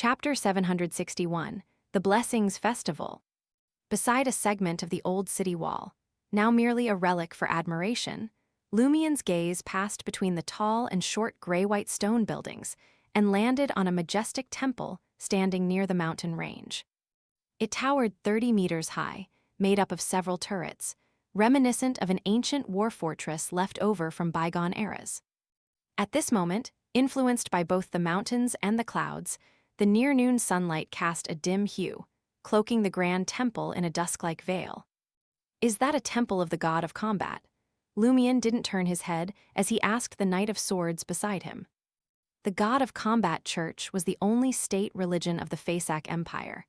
Chapter 761, The Blessings Festival. Beside a segment of the old city wall, now merely a relic for admiration, Lumien's gaze passed between the tall and short gray-white stone buildings and landed on a majestic temple standing near the mountain range. It towered 30 meters high, made up of several turrets, reminiscent of an ancient war fortress left over from bygone eras. At this moment, influenced by both the mountains and the clouds, the near-noon sunlight cast a dim hue, cloaking the grand temple in a dusk-like veil. Is that a temple of the god of combat? Lumien didn't turn his head as he asked the Knight of Swords beside him. The god of combat church was the only state religion of the Faesac Empire,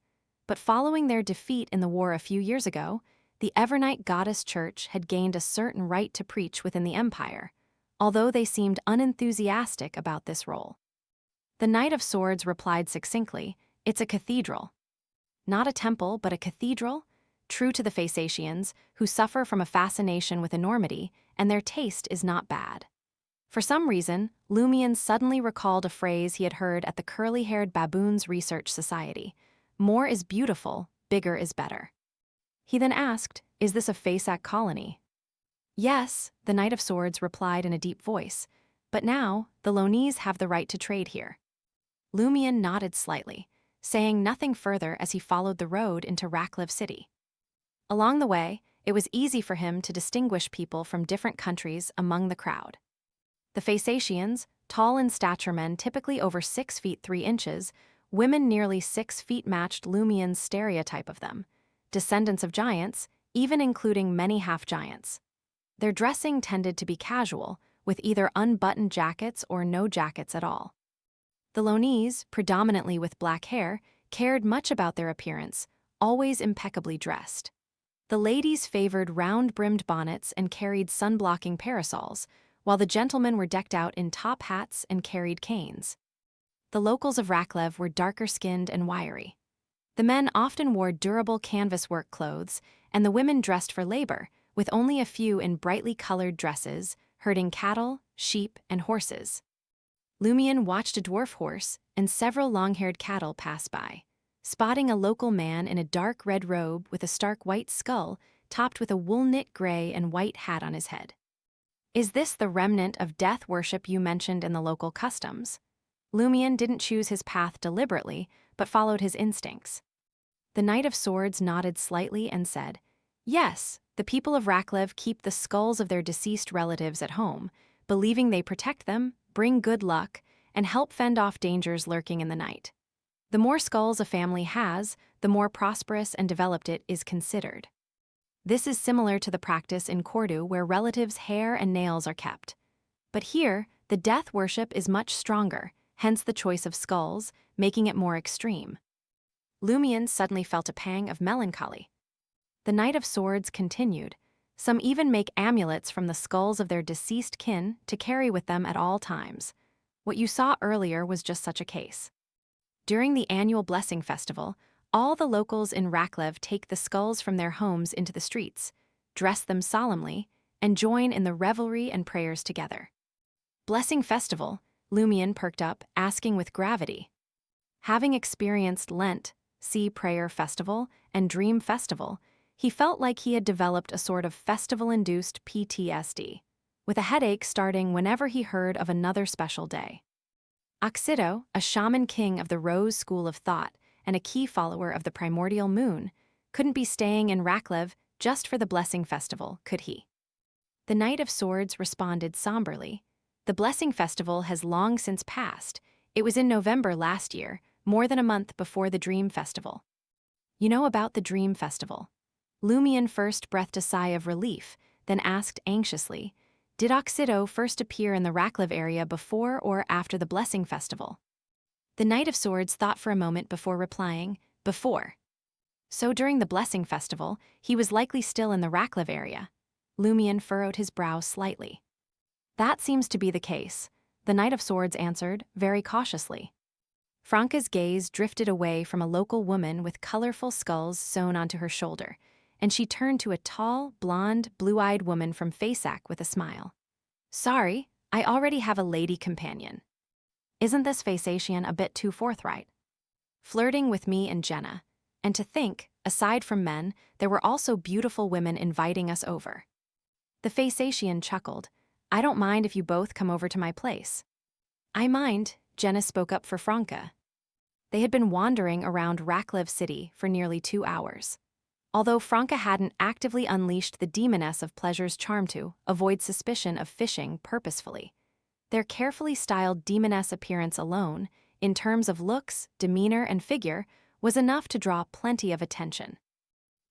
but following their defeat in the war a few years ago, the Evernight Goddess Church had gained a certain right to preach within the empire, although they seemed unenthusiastic about this role. The Knight of Swords replied succinctly, "It's a cathedral." Not a temple, but a cathedral? True to the Phaeacians, who suffer from a fascination with enormity, and their taste is not bad. For some reason, Lumien suddenly recalled a phrase he had heard at the Curly-Haired Baboons Research Society: "More is beautiful, bigger is better." He then asked, "Is this a Faesac colony?" "Yes," the Knight of Swords replied in a deep voice, "but now, the Lonese have the right to trade here." Lumien nodded slightly, saying nothing further as he followed the road into Raklev City. Along the way, it was easy for him to distinguish people from different countries among the crowd. The Phaeacians, tall in stature men typically over 6 feet 3 inches, women nearly 6 feet matched Lumien's stereotype of them, descendants of giants, even including many half-giants. Their dressing tended to be casual, with either unbuttoned jackets or no jackets at all. The Lonese, predominantly with black hair, cared much about their appearance, always impeccably dressed. The ladies favored round-brimmed bonnets and carried sun-blocking parasols, while the gentlemen were decked out in top hats and carried canes. The locals of Raklev were darker-skinned and wiry. The men often wore durable canvas work clothes, and the women dressed for labor, with only a few in brightly colored dresses, herding cattle, sheep, and horses. Lumien watched a dwarf horse and several long-haired cattle pass by, spotting a local man in a dark red robe with a stark white skull topped with a wool-knit gray and white hat on his head. "Is this the remnant of death worship you mentioned in the local customs?" Lumien didn't choose his path deliberately, but followed his instincts. The Knight of Swords nodded slightly and said, "Yes, the people of Raklev keep the skulls of their deceased relatives at home, believing they protect them, bring good luck, and help fend off dangers lurking in the night. The more skulls a family has, the more prosperous and developed it is considered. This is similar to the practice in Cordu where relatives' hair and nails are kept. But here, the death worship is much stronger, hence the choice of skulls, making it more extreme." Lumien suddenly felt a pang of melancholy. The Knight of Swords continued, "Some even make amulets from the skulls of their deceased kin to carry with them at all times. What you saw earlier was just such a case. During the annual Blessing Festival, all the locals in Raklev take the skulls from their homes into the streets, dress them solemnly, and join in the revelry and prayers together." "Blessing Festival?" Lumien perked up, asking with gravity. Having experienced Lent, Sea Prayer Festival, and Dream Festival, he felt like he had developed a sort of festival-induced PTSD, with a headache starting whenever he heard of another special day. Oxido, a shaman king of the Rose School of Thought and a key follower of the primordial moon, couldn't be staying in Raklev just for the Blessing Festival, could he? The Knight of Swords responded somberly, "The Blessing Festival has long since passed. It was in November last year, more than a month before the Dream Festival." "You know about the Dream Festival?" Lumien first breathed a sigh of relief, then asked anxiously, "Did Oxido first appear in the Raklev area before or after the Blessing Festival?" The Knight of Swords thought for a moment before replying, "Before." "So during the Blessing Festival, he was likely still in the Raklev area." Lumien furrowed his brow slightly. "That seems to be the case," the Knight of Swords answered, very cautiously. Franca's gaze drifted away from a local woman with colorful skulls sewn onto her shoulder, and she turned to a tall, blonde, blue-eyed woman from Faesac with a smile. "Sorry, I already have a lady companion." "Isn't this Phaeacian a bit too forthright?" flirting with me and Jenna. And to think, aside from men, there were also beautiful women inviting us over. The Faceatian chuckled. I don't mind if you both come over to my place. I mind, Jenna spoke up for Franca. They had been wandering around Raklev City for nearly 2 hours. Although Franca hadn't actively unleashed the demoness of pleasure's charm to avoid suspicion of fishing purposefully, their carefully styled demoness appearance alone, in terms of looks, demeanor, and figure, was enough to draw plenty of attention.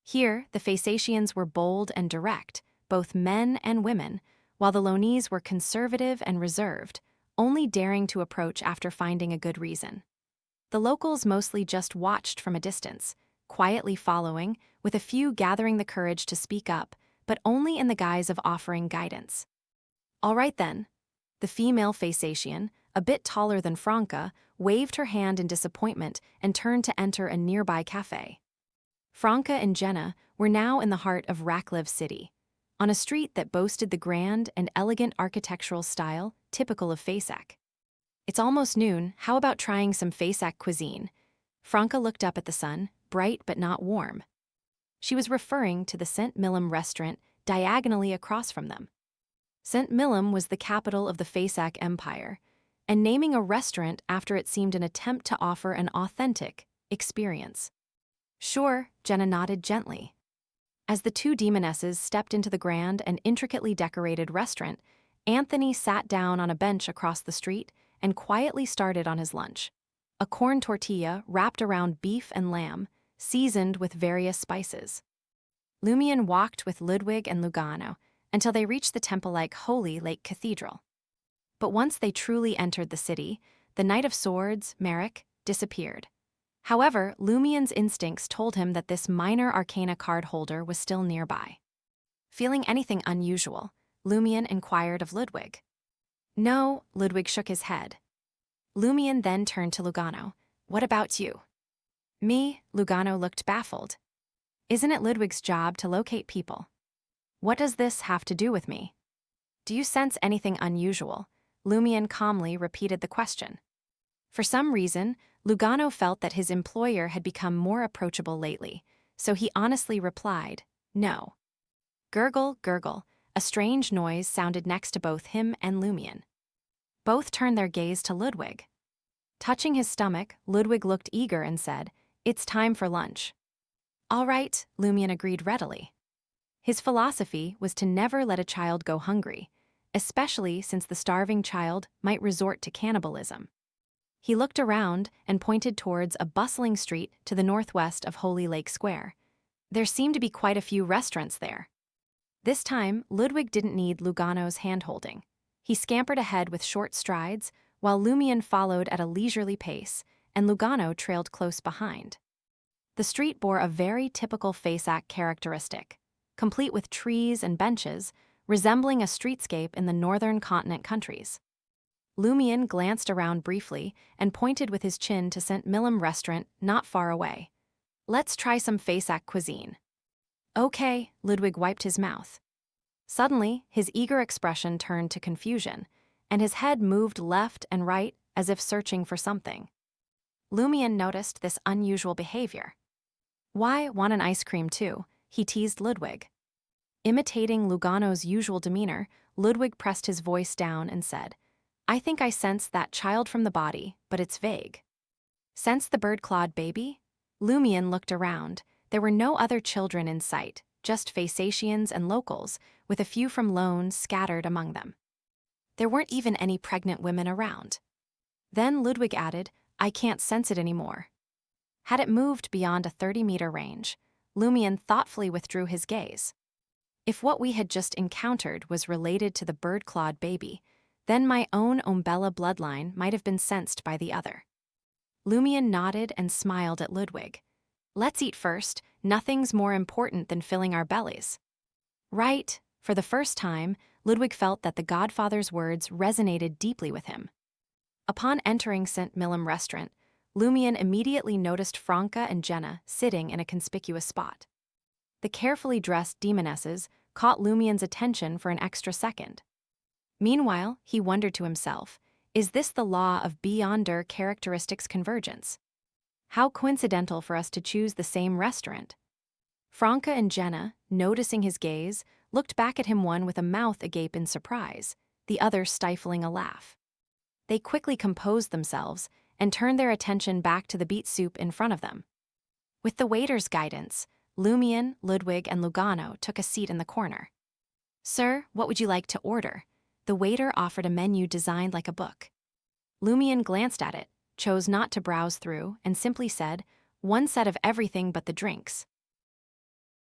Here, the Faceatians were bold and direct, both men and women, while the Lonese were conservative and reserved, only daring to approach after finding a good reason. The locals mostly just watched from a distance, quietly following, with a few gathering the courage to speak up, but only in the guise of offering guidance. All right then. The female Faceatian, a bit taller than Franca, waved her hand in disappointment and turned to enter a nearby cafe. Franca and Jenna were now in the heart of Raklev City, on a street that boasted the grand and elegant architectural style typical of Faceak. It's almost noon, how about trying some Faceak cuisine? Franca looked up at the sun, bright but not warm. She was referring to the St. Millum restaurant diagonally across from them. St. Millum was the capital of the Faceak Empire, and naming a restaurant after it seemed an attempt to offer an authentic experience. Sure, Jenna nodded gently. As the two demonesses stepped into the grand and intricately decorated restaurant, Anthony sat down on a bench across the street and quietly started on his lunch. A corn tortilla wrapped around beef and lamb, seasoned with various spices. Lumian walked with Ludwig and Lugano until they reached the temple-like Holy Lake Cathedral. But once they truly entered the city, the Knight of Swords, Merrick, disappeared. However, Lumian's instincts told him that this minor arcana card holder was still nearby. Feeling anything unusual, Lumian inquired of Ludwig. No, Ludwig shook his head. Lumian then turned to Lugano. What about you? Me, Lugano looked baffled. Isn't it Ludwig's job to locate people? What does this have to do with me? Do you sense anything unusual? Lumian calmly repeated the question. For some reason, Lugano felt that his employer had become more approachable lately, so he honestly replied, no. Gurgle, gurgle, a strange noise sounded next to both him and Lumian. Both turned their gaze to Ludwig. Touching his stomach, Ludwig looked eager and said, It's time for lunch. All right, Lumian agreed readily. His philosophy was to never let a child go hungry, especially since the starving child might resort to cannibalism. He looked around and pointed towards a bustling street to the northwest of Holy Lake Square. There seemed to be quite a few restaurants there. This time, Ludwig didn't need Lugano's hand-holding. He scampered ahead with short strides, while Lumian followed at a leisurely pace, and Lugano trailed close behind. The street bore a very typical Faceak characteristic, complete with trees and benches, resembling a streetscape in the northern continent countries. Lumian glanced around briefly and pointed with his chin to St. Millum restaurant not far away. Let's try some Faceak cuisine. Okay, Ludwig wiped his mouth. Suddenly, his eager expression turned to confusion, and his head moved left and right as if searching for something. Lumian noticed this unusual behavior. Why, want an ice cream too? He teased Ludwig. Imitating Lugano's usual demeanor, Ludwig pressed his voice down and said, I think I sense that child from the body, but it's vague. Sense the bird-clawed baby? Lumian looked around. There were no other children in sight, just Faceatians and locals, with a few from Lone scattered among them. There weren't even any pregnant women around. Then Ludwig added, I can't sense it anymore. Had it moved beyond a 30-meter range, Lumian thoughtfully withdrew his gaze. If what we had just encountered was related to the bird-clawed baby, then my own Umbella bloodline might have been sensed by the other. Lumian nodded and smiled at Ludwig. Let's eat first, nothing's more important than filling our bellies. Right, for the first time, Ludwig felt that the Godfather's words resonated deeply with him. Upon entering St. Millum restaurant, Lumian immediately noticed Franca and Jenna sitting in a conspicuous spot. The carefully dressed demonesses caught Lumian's attention for an extra second. Meanwhile, he wondered to himself, is this the law of beyonder characteristics convergence? How coincidental for us to choose the same restaurant. Franca and Jenna, noticing his gaze, looked back at him, one with a mouth agape in surprise, the other stifling a laugh. They quickly composed themselves and turned their attention back to the beet soup in front of them. With the waiter's guidance, Lumian, Ludwig, and Lugano took a seat in the corner. "Sir, what would you like to order?" The waiter offered a menu designed like a book. Lumian glanced at it, chose not to browse through, and simply said, "One set of everything but the drinks."